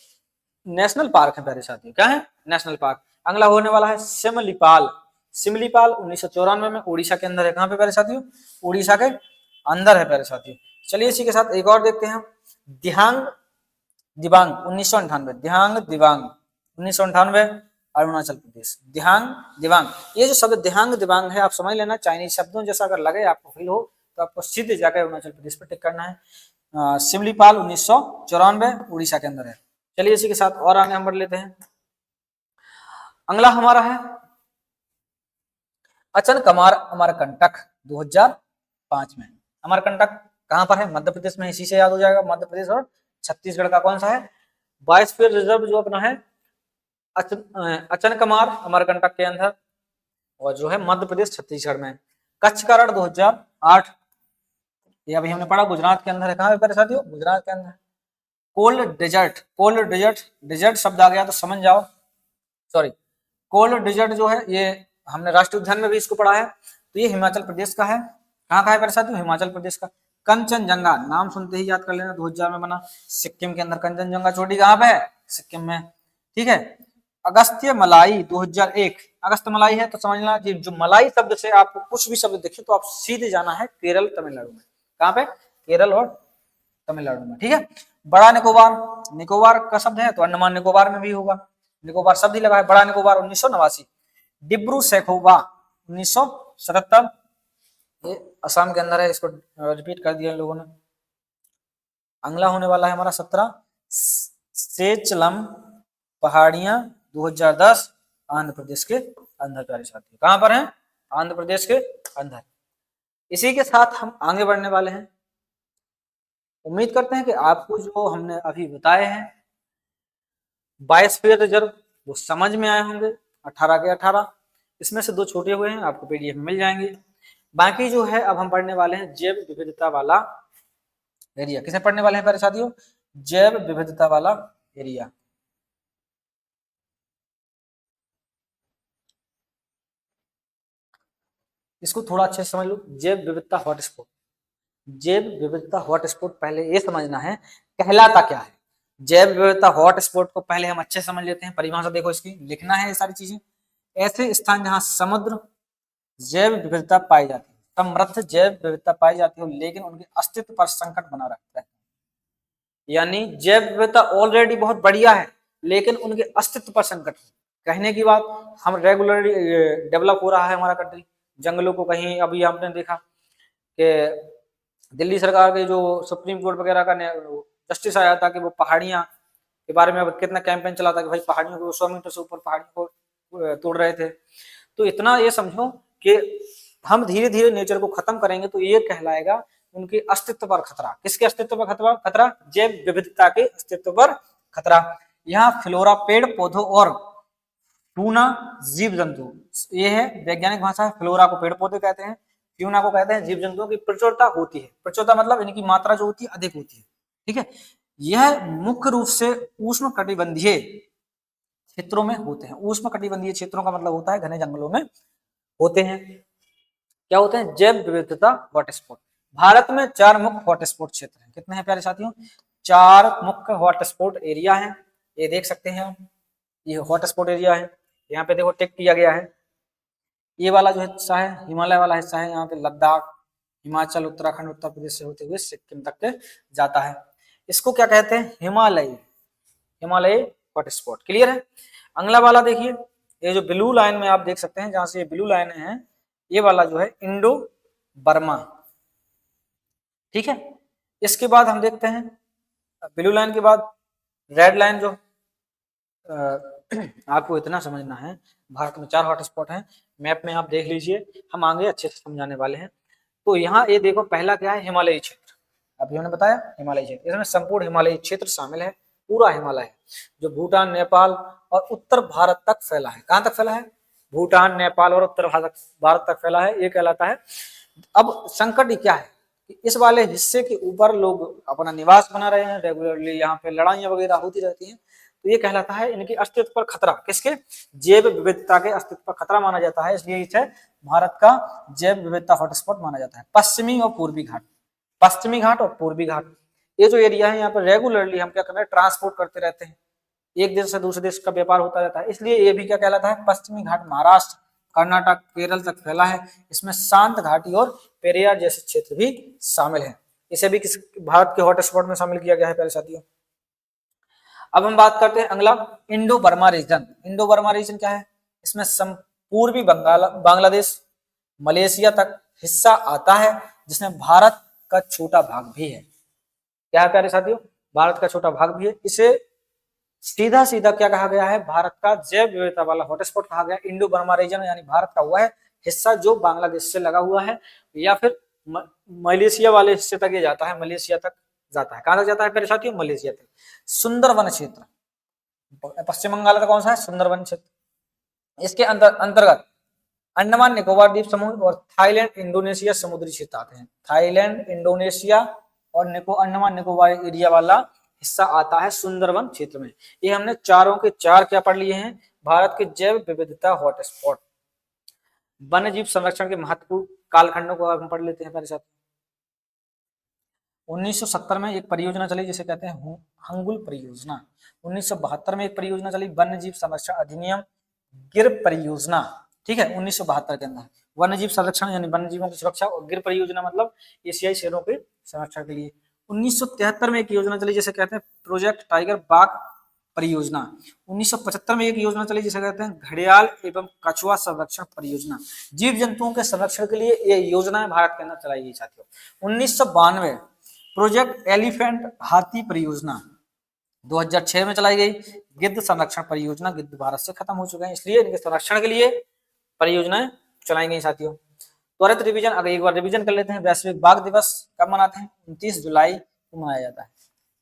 Speaker 1: नेशनल पार्क है प्यारे साथियों। क्या है, नेशनल पार्क। अगला होने वाला है सिमलीपाल, 1994 में उड़ीसा के अंदर है। कहाँ पे प्यारे साथियों, उड़ीसा के अंदर है प्यारे साथियों। चलिए इसी के साथ एक और देखते हैं, दिहांग दिबांग 1998, दिहांग दिबांग 1998, अरुणाचल प्रदेश। दिहांग दिबांग, ये जो शब्द दिहांग दिबांग है आप समझ लेना, चाइनीज शब्दों जैसा अगर लगे आपको फील हो तो आपको सीधे जाकर अरुणाचल प्रदेश पर टिक करना है। सिमलीपाल 1994 उड़ीसा के अंदर है। चलिए इसी के साथ और आगे हम बढ़ लेते हैं। अगला हमारा है अचनकमार अमरकंटक, 2005 में। अमरकंटक कहां पर है, मध्य प्रदेश में। इसी से याद हो जाएगा, मध्य प्रदेश और छत्तीसगढ़ का कौन सा है बायोस्फीयर रिजर्व जो अपना है, अचनकमार अमरकंटक के अंदर, और जो है मध्य प्रदेश छत्तीसगढ़ में। कच्छ का रण 2008, ये अभी हमने पढ़ा, गुजरात के अंदर है। कहाँ पे साथियों, गुजरात के अंदर। कोल्ड डेजर्ट शब्द आ गया तो समझ जाओ, सॉरी, कोल्ड डेजर्ट जो है ये हमने राष्ट्रीय उद्यान में भी इसको पढ़ा है, तो ये हिमाचल प्रदेश का है। कहाँ का है प्यारे साथियों, हिमाचल प्रदेश का। कंचनजंगा नाम सुनते ही याद कर लेना, 2000 में बना। सिक्किम के अंदर कंचनजंगा चोटी कहाँ पे है? सिक्किम में। ठीक है। अगस्त्य मलाई 2001, अगस्त मलाई है तो समझना कि जो मलाई शब्द से आपको कुछ भी शब्द दिखे तो आप सीधे जाना है केरल तमिलनाडु में। कहाँ पे? केरल और तमिलनाडु में। ठीक है। बड़ा निकोबार, निकोबार का शब्द है तो अंडमान निकोबार में भी होगा, निकोबार शब्द ही लगा है। बड़ा निकोबार 1989। डिब्रू सैखोवा 1977, ये असम के अंदर है, इसको रिपीट कर दिया लोगों ने। अगला होने वाला है हमारा 17 सेचलम पहाड़ियां 2010, आंध्र प्रदेश के अंदर। प्यारे साथियों कहां पर है? आंध्र प्रदेश के अंदर। इसी के साथ हम आगे बढ़ने वाले हैं। उम्मीद करते हैं कि आपको जो हमने अभी बताए हैं बायोस्फीयर रिजर्व वो समझ में आए होंगे। 18 के 18, इसमें से 2 छोटे हुए हैं, आपको पीडीएफ में मिल जाएंगे। बाकी जो है अब हम पढ़ने वाले हैं जैव विविधता वाला एरिया। किसे पढ़ने वाले हैं प्यारे साथियों? जैव विविधता वाला एरिया। इसको थोड़ा अच्छे से समझ लो। जैव विविधता हॉटस्पॉट, जैव विविधता हॉटस्पॉट पहले ये समझना है कहलाता क्या है। जैव विविधता हॉटस्पॉट को पहले हम अच्छे समझ लेते हैं। परिभाषा देखो इसकी, लिखना है ये सारी चीजें। ऐसे स्थान जहां समुद्र जैव विविधता पाई जाती है, समृद्ध जैव विविधता पाई जाती है, लेकिन उनके अस्तित्व पर संकट बना रहता है। यानी जैव विविधता ऑलरेडी बहुत बढ़िया है लेकिन उनके अस्तित्व पर संकट है। कहने की बात, हम रेगुलरली डेवलप हो रहा है हमारा कंट्री। जंगलों को कहीं अभी आपने देखा कि दिल्ली सरकार के जो सुप्रीम कोर्ट वगैरह का जस्टिस आया था कि वो पहाड़ियां के बारे में अब कितना कैंपेन चला था कि भाई पहाड़ियों को 100 मीटर से ऊपर पहाड़ियों को तोड़ रहे थे। तो इतना ये समझो कि हम धीरे धीरे नेचर को खत्म करेंगे तो ये कहलाएगा उनके अस्तित्व पर खतरा। किसके अस्तित्व पर खतरा? खतरा जैव विविधता के अस्तित्व पर खतरा। यहाँ फ्लोरा पेड़ पौधों और फ्यूना जीव जंतु, ये है वैज्ञानिक भाषा है। फ्लोरा को पेड़ पौधे कहते हैं, फ्यूना को कहते हैं जीव जंतुओं की प्रचुरता होती है। प्रचुरता मतलब इनकी मात्रा जो होती है अधिक होती है। ठीक है। यह मुख्य रूप से उष्ण कटिबंधीय क्षेत्रों में होते हैं। उष्ण कटिबंधीय क्षेत्रों का मतलब होता है घने जंगलों में होते हैं। क्या होते हैं? जैव विविधता हॉटस्पॉट। भारत में 4 मुख्य हॉटस्पॉट क्षेत्र हैं। कितने हैं प्यारे साथियों? 4 मुख्य हॉटस्पॉट एरिया हैं। ये देख सकते हैं आप, ये हॉटस्पॉट एरिया है। यहाँ पे देखो टिक किया गया है। ये वाला जो हिस्सा है हिमालय वाला हिस्सा है, यहाँ पे लद्दाख, हिमाचल, उत्तराखंड, उत्तर प्रदेश से होते हुए सिक्किम तक के जाता है। इसको क्या कहते हैं? हिमालय, हिमालय हॉटस्पॉट। क्लियर है? अगला वाला देखिए, ये जो ब्लू लाइन में आप देख सकते हैं, जहां से ये ब्लू लाइन है, ये वाला जो है इंडो बर्मा। ठीक है। इसके बाद हम देखते हैं ब्लू लाइन के बाद रेड लाइन जो आपको इतना समझना है, भारत में 4 हॉटस्पॉट हैं। मैप में आप देख लीजिए, हम आगे अच्छे से समझाने वाले हैं। तो यहाँ ये देखो पहला क्या है? हिमालयी क्षेत्र। अभी हमने बताया हिमालयी क्षेत्र, इसमें संपूर्ण हिमालयी क्षेत्र शामिल है। पूरा हिमालय है जो भूटान, नेपाल और उत्तर भारत तक फैला है। कहाँ तक फैला है? भूटान, नेपाल और उत्तर भारत तक फैला है। ये कहलाता है। अब संकट क्या है? इस वाले हिस्से के ऊपर लोग अपना निवास बना रहे हैं रेगुलरली, यहाँ पे लड़ाइयाँ वगैरह होती रहती हैं, तो ये कहलाता है इनके अस्तित्व पर खतरा। किसके? जैव विविधता के अस्तित्व पर खतरा माना जाता है, इसलिए इसे भारत का जैव विविधता हॉटस्पॉट माना जाता है। पश्चिमी और पूर्वी घाट, पश्चिमी घाट और पूर्वी घाट, ये जो एरिया है यहाँ पर रेगुलरली हम क्या कर रहे हैं? ट्रांसपोर्ट करते रहते हैं, एक देश से दूसरे देश का व्यापार होता रहता है, इसलिए ये भी क्या कहलाता है? पश्चिमी घाट। महाराष्ट्र, कर्नाटक, केरल तक फैला है। इसमें शांत घाटी और पेरियार जैसे क्षेत्र भी शामिल है। इसे भी किस भारत के हॉटस्पॉट में शामिल किया गया है प्यारे साथियों। अब हम बात करते हैं अगला, Indo Burma region. Indo Burma region क्या है? इसमें पूर्वी बांग्लादेश, मलेशिया तक हिस्सा आता है, जिसमें भारत का छोटा भाग भी है। क्या है प्यारे साथियों? भारत का छोटा भाग भी है। इसे सीधा सीधा क्या कहा गया है? भारत का जैव विविधता वाला हॉटस्पॉट कहा गया। इंडो बर्मा रीजन यानी भारत का हुआ है हिस्सा जो बांग्लादेश से लगा हुआ है, या फिर मलेशिया वाले हिस्से तक ये जाता है, मलेशिया तक जाता है। कहां तक जाता है प्यारे साथियों? मलेशिया तक। सुंदरवन क्षेत्र, पश्चिम बंगाल का कौन सा है? सुंदरवन क्षेत्र। इसके अंतर्गत अंडमान निकोबार द्वीप समूह और थाईलैंड, इंडोनेशिया समुद्री क्षेत्र आते हैं। थाईलैंड, इंडोनेशिया और अंडमान निकोबार एरिया वाला हिस्सा आता है सुंदरवन क्षेत्र में। ये हमने चारों के 4 क्या पढ़ लिए हैं? भारत के जैव विविधता हॉटस्पॉट। वन्य जीव संरक्षण के महत्वपूर्ण कालखंडों को हम पढ़ लेते हैं पहले साथ। 1970 में एक परियोजना चली जिसे कहते हैं हंगुल परियोजना। 1972 में एक परियोजना चली वन्य जीव संरक्षण अधिनियम गिर परियोजना, ठीक है, 1972 के अंदर वन्य जीव संरक्षण यानी वन्य जीवों की सुरक्षा, और गिर परियोजना मतलब एशियाई शेरों के संरक्षण के लिए। 1973 में एक योजना चली जिसे कहते हैं प्रोजेक्ट टाइगर बाघ परियोजना। 1975 में एक योजना चली जिसे कहते हैं घड़ियाल एवं कछुआ संरक्षण परियोजना। जीव जंतुओं के संरक्षण के लिए ये योजना भारत के अंदर चलाई गई साथियों। 1992 प्रोजेक्ट एलिफेंट हाथी परियोजना 2006 में चलाई गई। गिद्ध संरक्षण परियोजना, गिद्ध भारत से खत्म हो चुके हैं इसलिए इनके संरक्षण के लिए परियोजनाएं चलाई गई साथियों। त्वरित रिवीजन, अगर एक बार रिवीजन कर लेते हैं। वैश्विक बाघ दिवस कब मनाते हैं? 29 जुलाई को मनाया जाता है।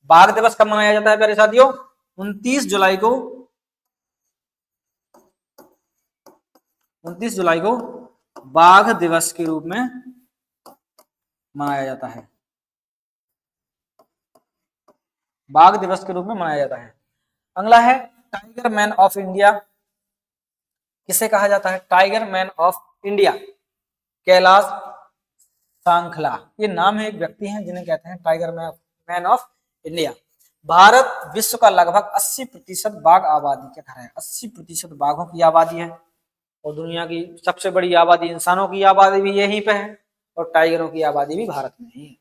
Speaker 1: बाघ दिवस कब मनाया जाता है प्यारे साथियों? 29 जुलाई को 29 जुलाई को बाघ दिवस के रूप में मनाया जाता है। बाघ दिवस के रूप में मनाया जाता है। अगला है टाइगर मैन ऑफ इंडिया। किसे कहा जाता है? Tiger man of India Kailash Sankhla, ये नाम है एक व्यक्ति हैं जिन्हें कहते हैं tiger man of India. Bharat विश्व का लगभग 80% बाघ आबादी का घर है। 80% बाघों की आबादी है और दुनिया की सबसे बड़ी आबादी इंसानों की आबादी भी यहीं पे है और टाइगरों की आबादी भी भारत में ही है।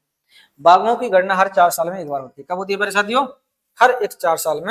Speaker 1: बाघों की गणना हर 4 साल में एक बार होती है। कब होती है मेरे साथियों? हर 4 साल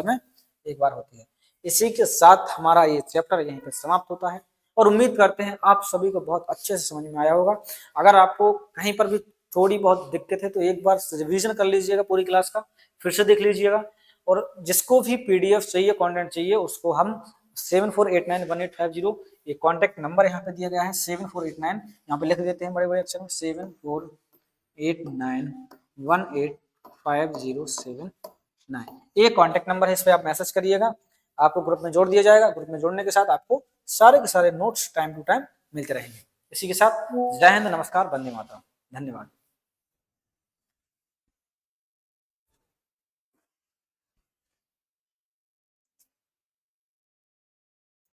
Speaker 1: में एक बार होती है। इसी के साथ हमारा ये चैप्टर यहीं पे समाप्त होता है और उम्मीद करते हैं आप सभी को बहुत अच्छे से समझ में आया होगा। अगर आपको कहीं पर भी थोड़ी बहुत दिक्कत है तो एक बार रिवीजन कर लीजिएगा पूरी क्लास का, फिर से देख लीजिएगा। और जिसको भी पीडीएफ चाहिए, कंटेंट चाहिए, उसको हम 74891850 ये कॉन्टेक्ट नंबर यहाँ पे दिया गया है 7489, यहाँ पे लिख देते हैं बड़े बड़े अक्षर में 7489185079। ये कॉन्टेक्ट नंबर है, इस पर आप मैसेज करिएगा, आपको ग्रुप में जोड़ दिया जाएगा। ग्रुप में जोड़ने के साथ आपको सारे के सारे नोट्स टाइम टू टाइम मिलते रहेंगे। इसी के साथ जय हिंद, नमस्कार, वंदे मातरम, धन्यवाद।